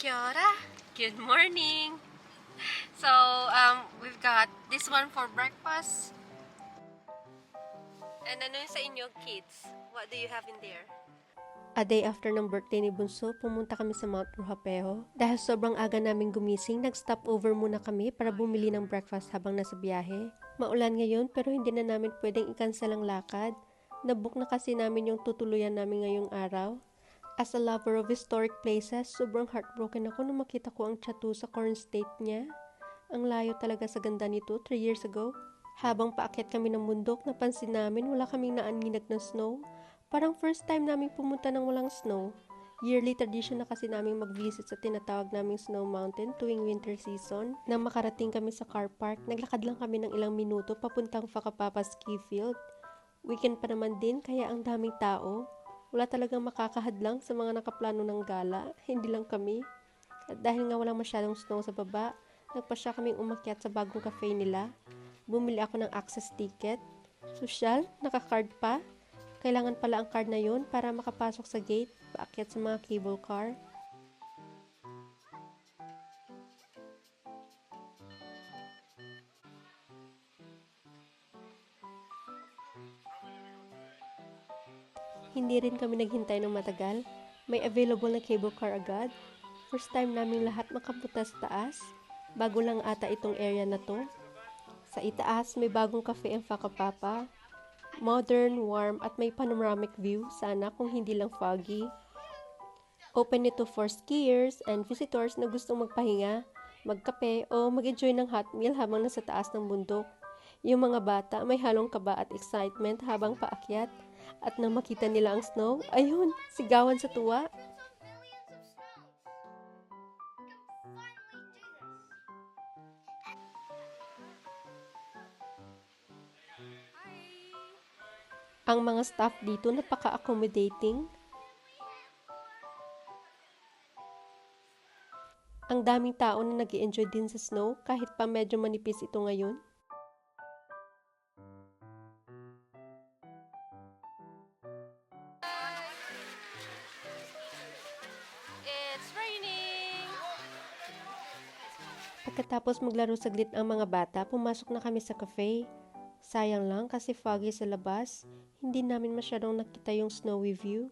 Kia ora. Good morning. So, we've got this one for breakfast. And ano yung sa inyo, kids? What do you have in there? A day after ng birthday ni Bunso, pumunta kami sa Mount Ruhapeho. Dahil sobrang aga namin gumising, nag-stop over muna kami para bumili ng breakfast habang nasa biyahe. Maulan ngayon pero hindi na namin pwedeng i-cancel ang lakad. Nabook na kasi namin yung tutuluyan namin ngayong araw. As a lover of historic places, sobrang heartbroken ako nung makita ko ang Chateau sa Corn State niya. Ang layo talaga sa ganda nito 3 years ago. Habang paakyat kami ng bundok, napansin namin wala kaming naaninag ng snow. Parang first time namin pumunta ng walang snow. Yearly tradition na kasi namin mag-visit sa tinatawag naming Snow Mountain tuwing winter season. Nang makarating kami sa car park, naglakad lang kami ng ilang minuto papuntang Whakapapa Ski Field. Weekend pa naman din kaya ang daming tao. Wala talagang makakahadlang sa mga nakaplano ng gala, hindi lang kami. At dahil nga walang masyadong snow sa baba, nagpasya kaming umakyat sa bagong cafe nila. Bumili ako ng access ticket. Sosyal, naka-card pa. Kailangan pala ang card na yun para makapasok sa gate, paakyat sa mga cable car. Hindi rin kami naghintay ng matagal. May available na cable car agad. First time naming lahat makapunta sa taas. Bago lang ata itong area na to. Sa itaas, may bagong cafe ang Whakapapa. Modern, warm, at may panoramic view, sana kung hindi lang foggy. Open ito for skiers and visitors na gustong magpahinga, magkape, o mag-enjoy ng hot meal habang nasa taas ng bundok. Yung mga bata may halong kaba at excitement habang paakyat. At nang makita nila ang snow, ayun, sigawan sa tuwa. Ang mga staff dito napaka-accommodating. Ang daming tao na nag-i-enjoy din sa snow kahit pa medyo manipis ito ngayon. It's raining! Pagkatapos maglaro saglit ang mga bata, pumasok na kami sa cafe. Sayang lang kasi foggy sa labas, hindi namin masyadong nakita yung snowy view.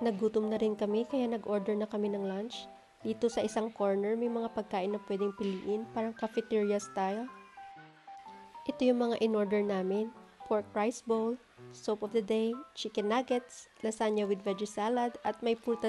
Nagutom na rin kami kaya nag-order na kami ng lunch. Dito sa isang corner may mga pagkain na pwedeng piliin, parang cafeteria style. Ito yung mga in-order namin: pork rice bowl, soup of the day, chicken nuggets, lasagna with veggie salad, at may prutas